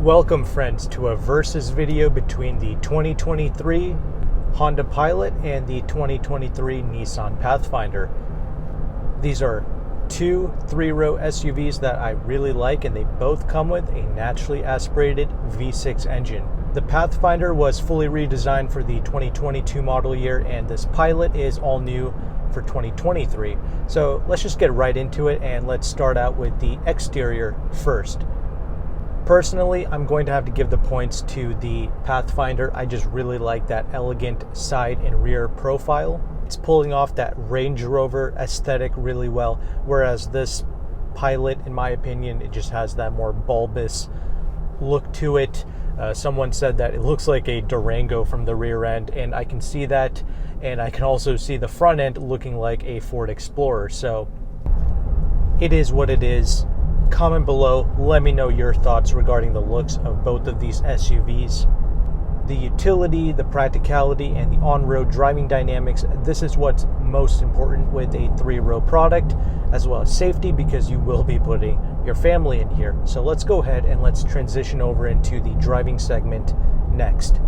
Welcome friends to a versus video between the 2023 Honda Pilot and the 2023 Nissan Pathfinder. These are two three-row SUVs that I really like, and they both come with a naturally aspirated V6 engine. The Pathfinder was fully redesigned for the 2022 model year, and this Pilot is all new for 2023. So let's just get right into it, and let's start out with the exterior first. Personally, I'm going to have to give the points to the Pathfinder. I just really like that elegant side and rear profile. It's pulling off that Range Rover aesthetic really well, whereas this Pilot, in my opinion, it just has that more bulbous look to it. Someone said that it looks like a Durango from the rear end, and I can see that, and I can also see the front end looking like a Ford Explorer. So it is what it is. Comment below, let me know your thoughts regarding the looks of both of these SUVs. The utility, the practicality, and the on-road driving dynamics, this is what's most important with a three-row product, as well as safety, because you will be putting your family in here. So let's go ahead and let's transition over into the driving segment next.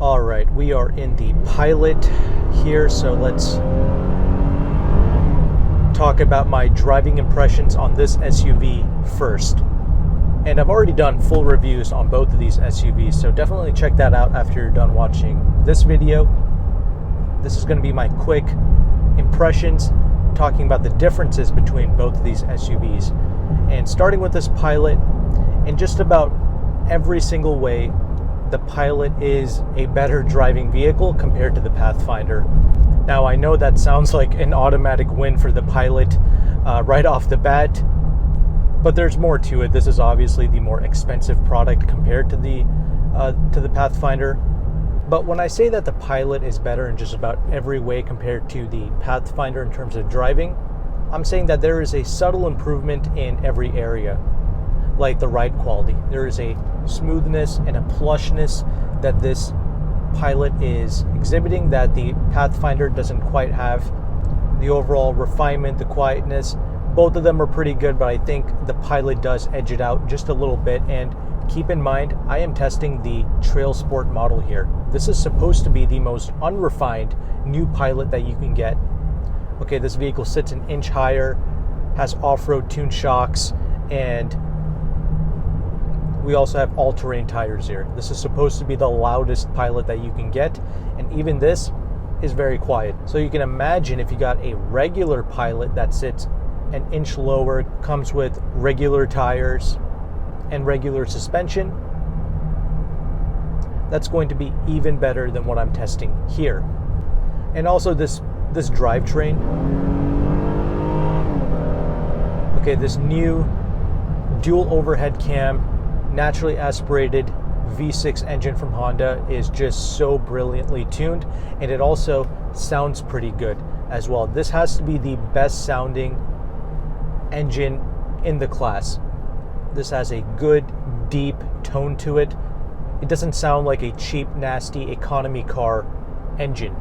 All right, we are in the Pilot here, so let's talk about my driving impressions on this SUV first. And I've already done full reviews on both of these SUVs, so definitely check that out after you're done watching this video. This is going to be my quick impressions, talking about the differences between both of these SUVs. And starting with this Pilot, in just about every single way, the Pilot is a better driving vehicle compared to the Pathfinder. Now, I know that sounds like an automatic win for the Pilot right off the bat, but there's more to it. This is obviously the more expensive product compared to the Pathfinder. But when I say that the Pilot is better in just about every way compared to the Pathfinder in terms of driving, I'm saying that there is a subtle improvement in every area, like the ride quality. There is a smoothness and a plushness that this Pilot is exhibiting that the Pathfinder doesn't quite have. The overall refinement, the quietness, both of them are pretty good, but I think the Pilot does edge it out just a little bit. And keep in mind, I am testing the Trail Sport model here. This is supposed to be the most unrefined new Pilot that you can get. Okay, this vehicle sits an inch higher, has off-road tuned shocks, and we also have all-terrain tires here. This is supposed to be the loudest Pilot that you can get, and even this is very quiet. So you can imagine if you got a regular Pilot that sits an inch lower, comes with regular tires and regular suspension, that's going to be even better than what I'm testing here. And also this drivetrain. Okay, this new dual overhead cam, naturally aspirated V6 engine from Honda is just so brilliantly tuned, and it also sounds pretty good as well. This has to be the best sounding engine in the class. This has a good deep tone to it. It doesn't sound like a cheap, nasty economy car engine,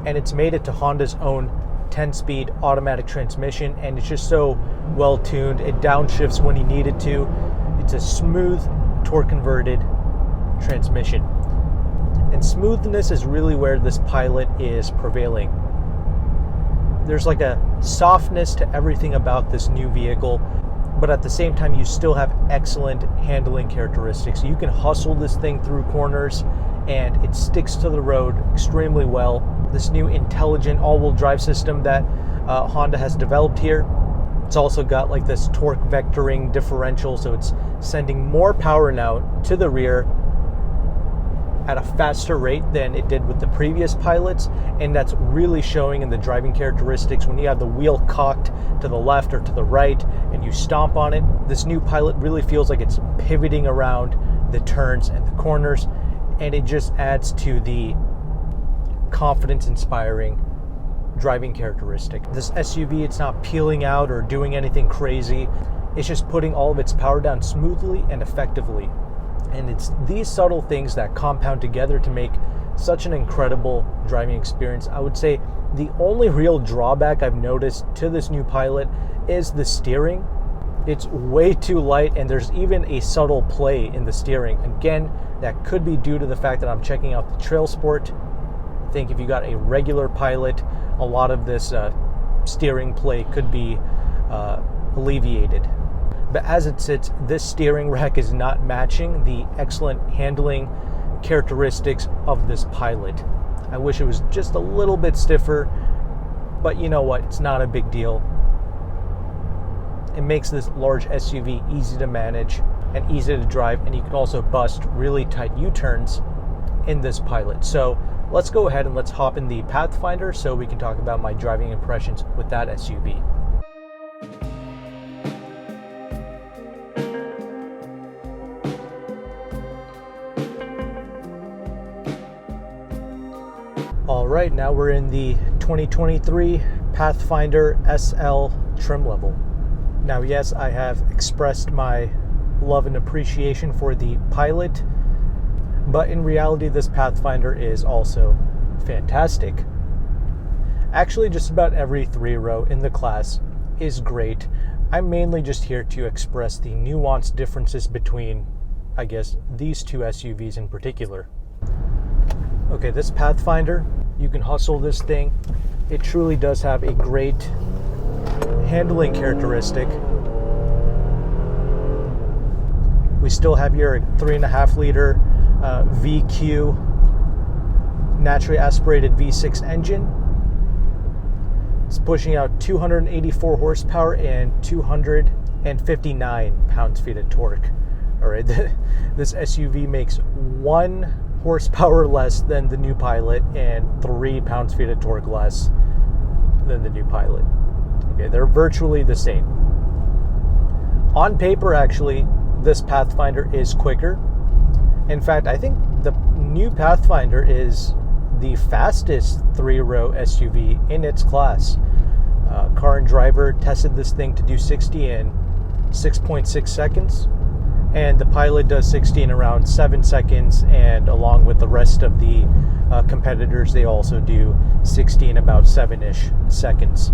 and it's made it to Honda's own 10-speed automatic transmission, and it's just so well tuned. It downshifts when you need it to. It's a smooth, torque-converted transmission. And smoothness is really where this Pilot is prevailing. There's like a softness to everything about this new vehicle, but at the same time, you still have excellent handling characteristics. You can hustle this thing through corners, and it sticks to the road extremely well. This new intelligent all-wheel drive system that Honda has developed here, it's also got like this torque vectoring differential, so it's sending more power now to the rear at a faster rate than it did with the previous Pilots, and that's really showing in the driving characteristics. When you have the wheel cocked to the left or to the right and you stomp on it, this new Pilot really feels like it's pivoting around the turns and the corners, and it just adds to the confidence-inspiring driving characteristic. This SUV, it's not peeling out or doing anything crazy. It's just putting all of its power down smoothly and effectively. And it's these subtle things that compound together to make such an incredible driving experience. I would say the only real drawback I've noticed to this new Pilot is the steering. It's way too light, and there's even a subtle play in the steering. Again, that could be due to the fact that I'm checking out the Trail Sport. I think if you got a regular Pilot, a lot of this steering play could be alleviated. But as it sits, this steering rack is not matching the excellent handling characteristics of this Pilot. I wish it was just a little bit stiffer, but you know what? It's not a big deal. It makes this large SUV easy to manage and easy to drive, and you can also bust really tight U-turns in this Pilot. So let's go ahead and let's hop in the Pathfinder so we can talk about my driving impressions with that SUV. All right, now we're in the 2023 Pathfinder SL trim level. Now, yes, I have expressed my love and appreciation for the Pilot, but in reality, this Pathfinder is also fantastic. Actually, just about every 3-row in the class is great. I'm mainly just here to express the nuanced differences between, I guess, these two SUVs in particular. Okay, this Pathfinder, you can hustle this thing. It truly does have a great handling characteristic. We still have your 3.5 liter VQ naturally aspirated V6 engine. It's pushing out 284 horsepower and 259 pounds-feet of torque. All right, this SUV makes 1 horsepower less than the new Pilot and 3 pounds-feet of torque less than the new Pilot. Okay, they're virtually the same. On paper, actually, this Pathfinder is quicker. In fact, I think the new Pathfinder is the fastest 3-row SUV in its class. Car and Driver tested this thing to do 60 in 6.6 seconds. And the Pilot does 60 in around 7 seconds, and along with the rest of the competitors, they also do 60 in about 7-ish seconds.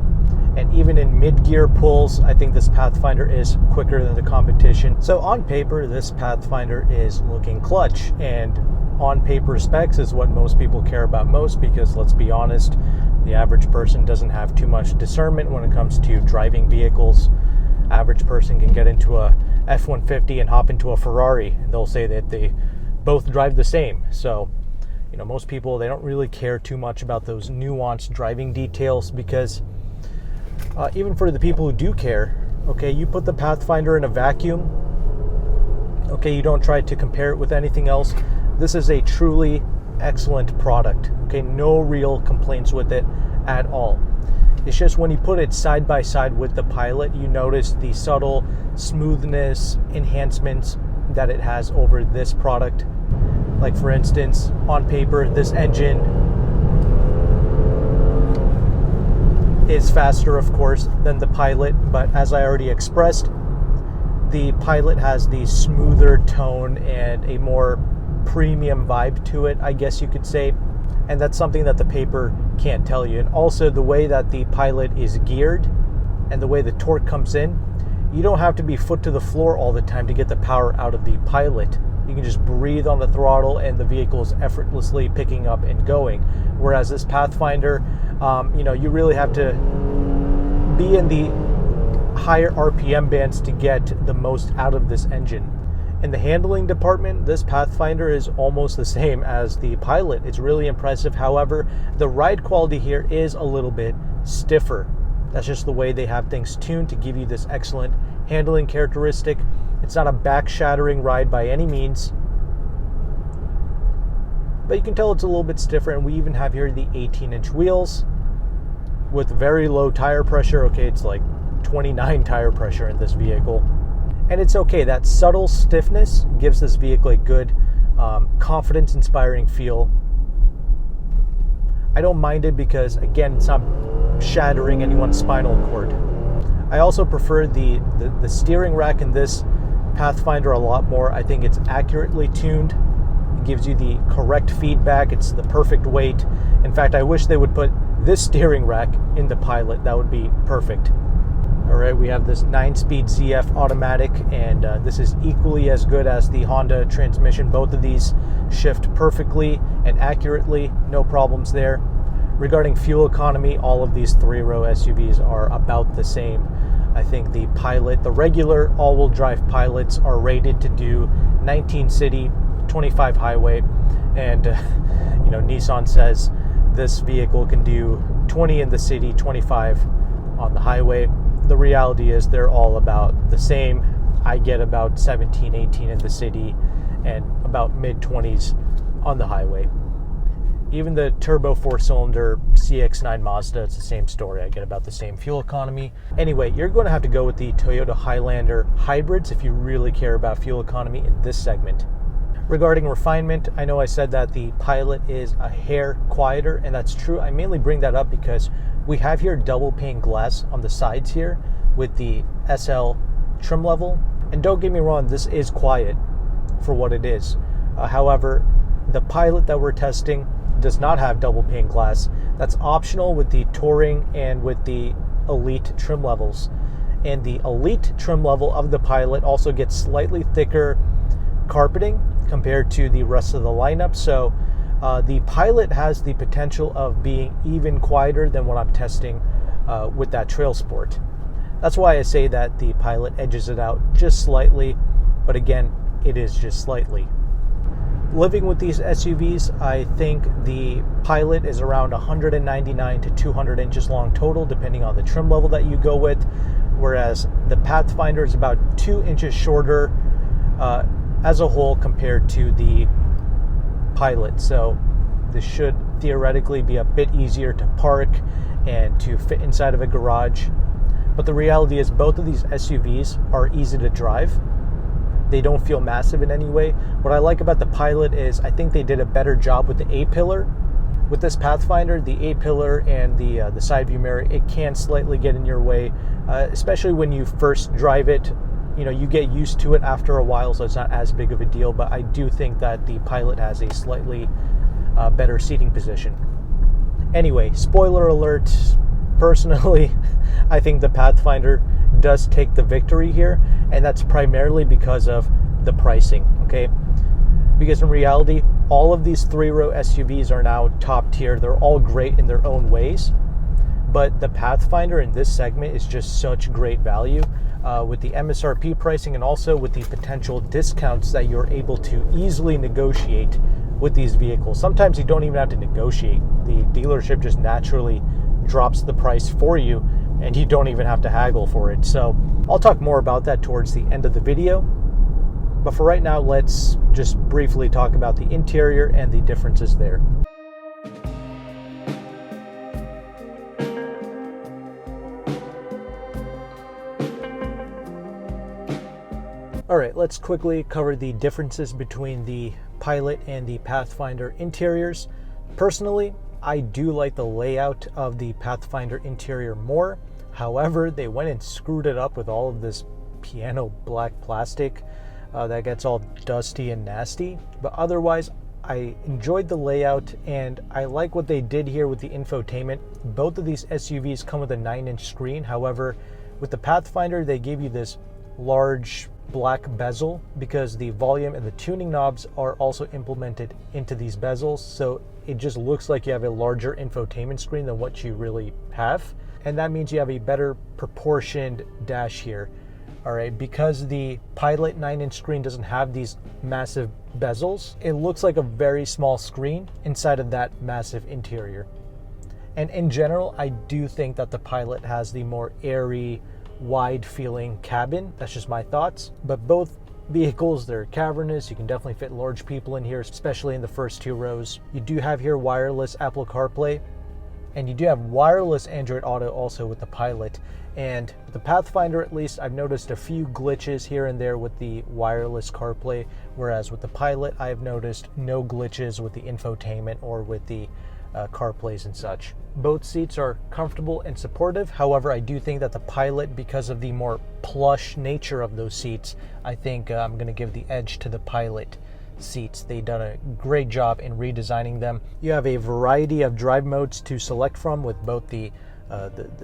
And even in mid-gear pulls, I think this Pathfinder is quicker than the competition. So on paper, this Pathfinder is looking clutch, and on paper specs is what most people care about most, because let's be honest, the average person doesn't have too much discernment when it comes to driving vehicles. Average person can get into a F-150 and hop into a Ferrari, and they'll say that they both drive the same. So, you know, most people, they don't really care too much about those nuanced driving details, because even for the people who do care, okay, you put the Pathfinder in a vacuum, okay, you don't try to compare it with anything else. This is a truly excellent product, okay, no real complaints with it at all. It's just when you put it side by side with the Pilot, you notice the subtle smoothness enhancements that it has over this product. Like, for instance, on paper, this engine is faster, of course, than the Pilot, but as I already expressed, the Pilot has the smoother tone and a more premium vibe to it, I guess you could say. And that's something that the paper can't tell you. And also the way that the Pilot is geared and the way the torque comes in, you don't have to be foot to the floor all the time to get the power out of the Pilot. You can just breathe on the throttle and the vehicle is effortlessly picking up and going. Whereas this Pathfinder, you really have to be in the higher RPM bands to get the most out of this engine. In the handling department, this Pathfinder is almost the same as the Pilot. It's really impressive. However, the ride quality here is a little bit stiffer. That's just the way they have things tuned to give you this excellent handling characteristic. It's not a back-shattering ride by any means, but you can tell it's a little bit stiffer. And we even have here the 18-inch wheels with very low tire pressure. Okay, it's like 29 tire pressure in this vehicle. And it's okay. That subtle stiffness gives this vehicle a good, confidence-inspiring feel. I don't mind it because, again, it's not shattering anyone's spinal cord. I also prefer the steering rack in this Pathfinder a lot more. I think it's accurately tuned. gives you the correct feedback. It's the perfect weight. In fact, I wish they would put this steering rack in the Pilot. That would be perfect. All right, we have this 9-speed ZF automatic, and this is equally as good as the Honda transmission. Both of these shift perfectly and accurately, no problems there. Regarding fuel economy, all of these 3-row SUVs are about the same. I think the Pilot, the regular all-wheel drive Pilots, are rated to do 19 city, 25 highway, and Nissan says this vehicle can do 20 in the city, 25 on the highway. The reality is they're all about the same. I get about 17, 18 in the city and about mid-20s on the highway. Even the turbo 4-cylinder CX-9 Mazda, it's the same story. I get about the same fuel economy. Anyway, you're going to have to go with the Toyota Highlander hybrids if you really care about fuel economy in this segment. Regarding refinement, I know I said that the Pilot is a hair quieter, and that's true. I mainly bring that up because we have here double pane glass on the sides here with the SL trim level. And don't get me wrong, this is quiet for what it is. However, the Pilot that we're testing does not have double pane glass. That's optional with the Touring and with the Elite trim levels. And the Elite trim level of the Pilot also gets slightly thicker carpeting compared to the rest of the lineup. So the Pilot has the potential of being even quieter than what I'm testing with that Trail Sport. That's why I say that the Pilot edges it out just slightly, but again, it is just slightly. Living with these SUVs, I think the Pilot is around 199 to 200 inches long total, depending on the trim level that you go with, whereas the Pathfinder is about 2 inches shorter as a whole compared to the Pilot. So this should theoretically be a bit easier to park and to fit inside of a garage. But the reality is both of these SUVs are easy to drive. They don't feel massive in any way. What I like about the Pilot is I think they did a better job with the A-pillar. With this Pathfinder, the A-pillar and the side view mirror, it can slightly get in your way, especially when you first drive it. You get used to it after a while, so it's not as big of a deal, but I do think that the Pilot has a slightly better seating position. Anyway, spoiler alert, personally, I think the Pathfinder does take the victory here, and that's primarily because of the pricing, okay? Because in reality, all of these 3-row SUVs are now top tier. They're all great in their own ways, but the Pathfinder in this segment is just such great value. With the MSRP pricing and also with the potential discounts that you're able to easily negotiate with these vehicles. Sometimes you don't even have to negotiate. The dealership just naturally drops the price for you and you don't even have to haggle for it. So I'll talk more about that towards the end of the video. But for right now, let's just briefly talk about the interior and the differences there. All right, let's quickly cover the differences between the Pilot and the Pathfinder interiors. Personally, I do like the layout of the Pathfinder interior more. However, they went and screwed it up with all of this piano black plastic that gets all dusty and nasty. But otherwise, I enjoyed the layout and I like what they did here with the infotainment. Both of these SUVs come with a 9-inch screen. However, with the Pathfinder, they gave you this large black bezel because the volume and the tuning knobs are also implemented into these bezels, so it just looks like you have a larger infotainment screen than what you really have, and that means you have a better proportioned dash here. All right, because the Pilot 9-inch screen doesn't have these massive bezels, it looks like a very small screen inside of that massive interior. And in general, I do think that the Pilot has the more airy, wide feeling cabin. That's just my thoughts, but both vehicles, they're cavernous. You can definitely fit large people in here, especially in the first 2 rows. You do have here wireless Apple CarPlay, and you do have wireless Android Auto also with the Pilot. And with the Pathfinder, at least, I've noticed a few glitches here and there with the wireless CarPlay, whereas with the Pilot, I've noticed no glitches with the infotainment or with the CarPlays and such. Both seats are comfortable and supportive. However, I do think that the Pilot, because of the more plush nature of those seats, I think I'm going to give the edge to the Pilot. seats. They've done a great job in redesigning them. You have a variety of drive modes to select from with both the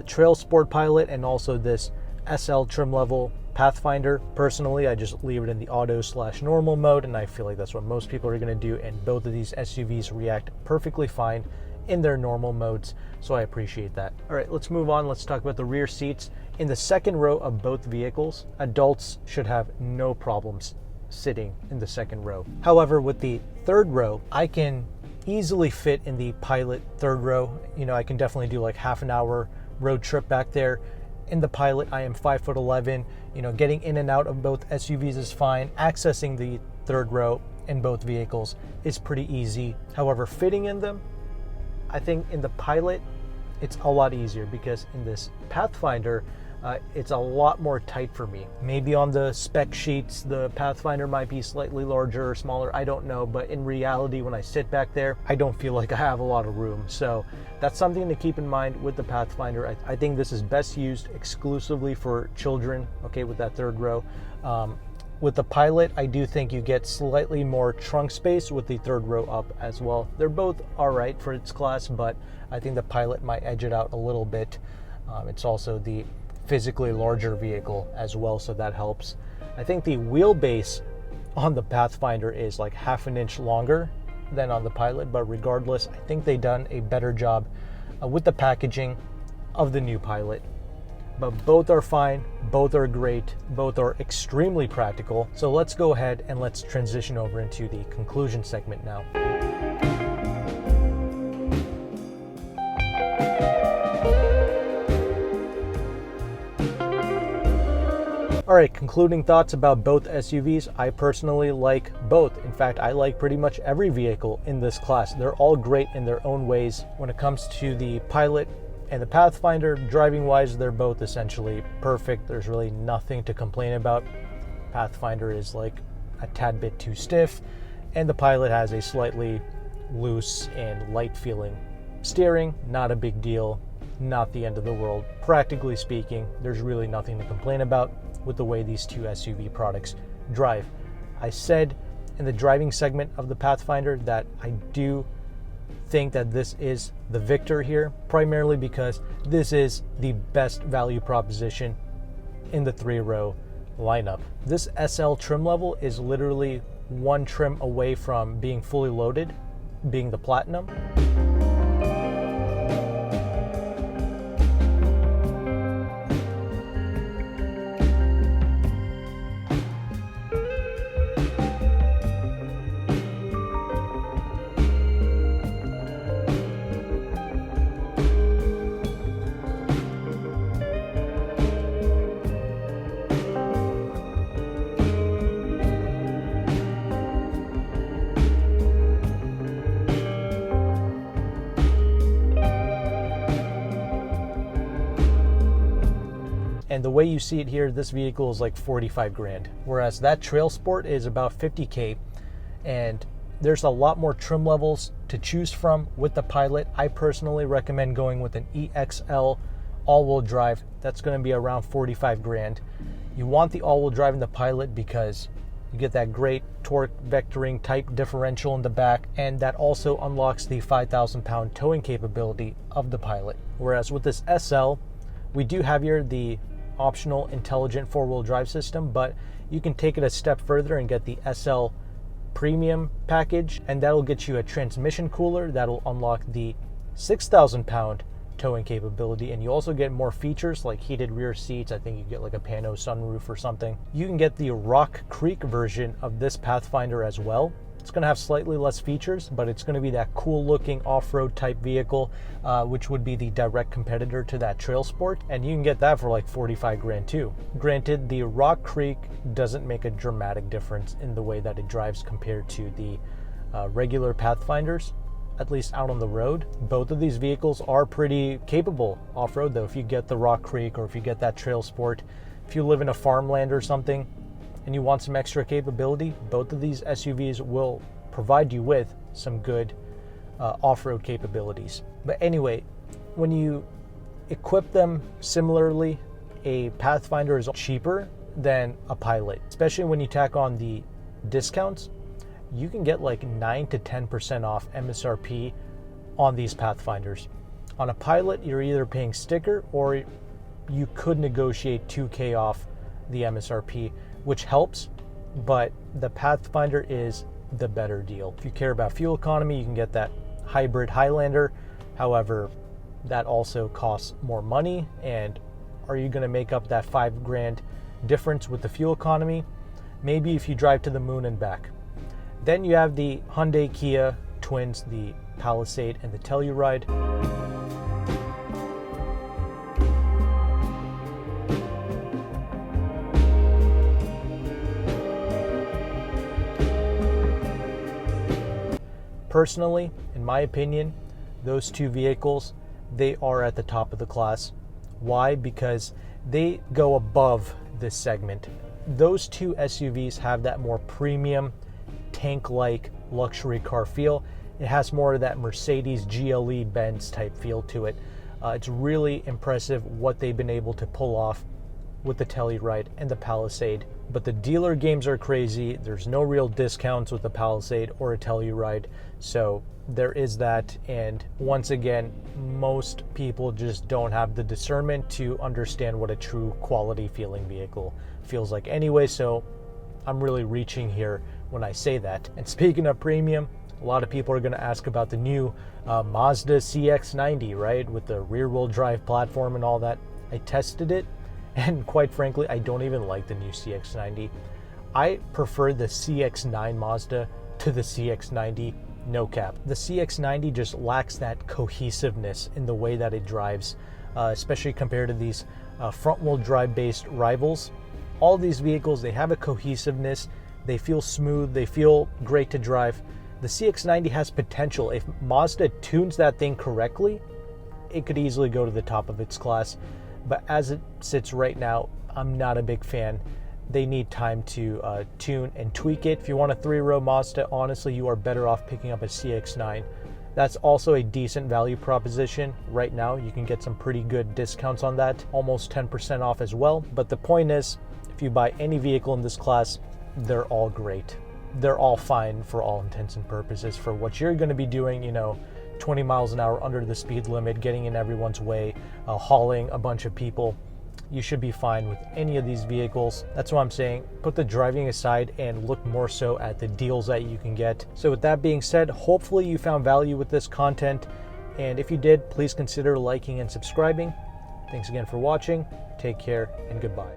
Trail Sport Pilot and also this SL trim level Pathfinder. Personally, I just leave it in the auto/normal mode, and I feel like that's what most people are going to do, and both of these SUVs react perfectly fine in their normal modes, so I appreciate that. All right, let's move on. Let's talk about the rear seats. In the second row of both vehicles, adults should have no problems sitting in the second row. However, with the third row, I can easily fit in the Pilot third row. You know, I can definitely do like half an hour road trip back there. In the Pilot, I am 5'11". You know, getting in and out of both SUVs is fine. Accessing the third row in both vehicles is pretty easy. However, fitting in them, I think in the Pilot, it's a lot easier, because in this Pathfinder, it's a lot more tight for me. Maybe on the spec sheets, the Pathfinder might be slightly larger or smaller, I don't know, but in reality, when I sit back there, I don't feel like I have a lot of room. So that's something to keep in mind with the Pathfinder. I think this is best used exclusively for children, okay, with that third row. With the Pilot, I do think you get slightly more trunk space with the third row up as well. They're both all right for its class, but I think the Pilot might edge it out a little bit. It's also the physically larger vehicle as well, so that helps. I think the wheelbase on the Pathfinder is like half an inch longer than on the Pilot, but regardless, I think they've done a better job with the packaging of the new Pilot. But both are fine, both are great, both are extremely practical. So let's go ahead and let's transition over into the conclusion segment now. All right, concluding thoughts about both SUVs. I personally like both. In fact, I like pretty much every vehicle in this class. They're all great in their own ways. When it comes to the Pilot and the Pathfinder, driving wise, they're both essentially perfect. There's really nothing to complain about. Pathfinder is like a tad bit too stiff, and the Pilot has a slightly loose and light feeling steering. Not a big deal, not the end of the world. Practically speaking, there's really nothing to complain about with the way these two SUV products drive. I said in the driving segment of the Pathfinder that I do think that this is the victor here, primarily because this is the best value proposition in the three-row lineup. This SL trim level is literally one trim away from being fully loaded, being the Platinum. And the way you see it here, this vehicle is like 45 grand, whereas that Trail Sport is about 50K, and there's a lot more trim levels to choose from with the Pilot. I personally recommend going with an EXL all-wheel drive. That's going to be around 45 grand. You want the all-wheel drive in the Pilot because you get that great torque vectoring type differential in the back, and that also unlocks the 5,000 pound towing capability of the Pilot. Whereas with this SL, we do have here the optional intelligent four-wheel drive system, but you can take it a step further and get the SL premium package, and that'll get you a transmission cooler that'll unlock the 6,000 pound towing capability, and you also get more features like heated rear seats. I think you get like a pano sunroof or something. You can get the Rock Creek version of this Pathfinder as well. It's going to have slightly less features, but it's going to be that cool looking off-road type vehicle, which would be the direct competitor to that Trail Sport, and you can get that for like 45 grand too. Granted, the Rock Creek doesn't make a dramatic difference in the way that it drives compared to the regular Pathfinders, at least out on the road. Both of these vehicles are pretty capable off-road though. If you get the Rock Creek or if you get that Trail Sport, if you live in a farmland or something, and you want some extra capability, both of these SUVs will provide you with some good off-road capabilities. But anyway, when you equip them similarly, a Pathfinder is cheaper than a Pilot, especially when you tack on the discounts you can get like 9 to 10% off MSRP on these Pathfinders. On a Pilot, you're either paying sticker or you could negotiate 2K off the MSRP, which helps, but the Pathfinder is the better deal. If you care about fuel economy, you can get that hybrid Highlander. However, that also costs more money, and are you going to make up that $5,000 difference with the fuel economy? Maybe if you drive to the moon and back. Then you have the Hyundai Kia twins, the Palisade and the Telluride. Personally, in my opinion, those two vehicles, they are at the top of the class. Why? Because they go above this segment. Those two SUVs have that more premium, tank-like luxury car feel. It has more of that Mercedes GLE Benz type feel to it. It's really impressive what they've been able to pull off with the Telluride and the Palisade. But the dealer games are crazy. There's no real discounts with the Palisade or a Telluride. So there is that. And once again, most people just don't have the discernment to understand what a true quality feeling vehicle feels like anyway. So I'm really reaching here when I say that. And speaking of premium, a lot of people are going to ask about the new Mazda CX-90, right? With the rear-wheel drive platform and all that. I tested it. And quite frankly, I don't even like the new CX-90. I prefer the CX-9 Mazda to the CX-90, no cap. The CX-90 just lacks that cohesiveness in the way that it drives, especially compared to these front-wheel drive based rivals. All these vehicles, they have a cohesiveness, they feel smooth, they feel great to drive. The CX-90 has potential. If Mazda tunes that thing correctly, it could easily go to the top of its class. But as it sits right now, I'm not a big fan. They need time to tune and tweak it. If you want a 3-row Mazda, honestly, you are better off picking up a CX-9. That's also a decent value proposition. Right now, you can get some pretty good discounts on that, almost 10% off as well. But the point is, if you buy any vehicle in this class, they're all great. They're all fine for all intents and purposes for what you're going to be doing, 20 miles an hour under the speed limit, getting in everyone's way, hauling a bunch of people. You should be fine with any of these vehicles. That's what I'm saying. Put the driving aside and look more so at the deals that you can get. So with that being said, hopefully you found value with this content. And if you did, please consider liking and subscribing. Thanks again for watching. Take care and goodbye.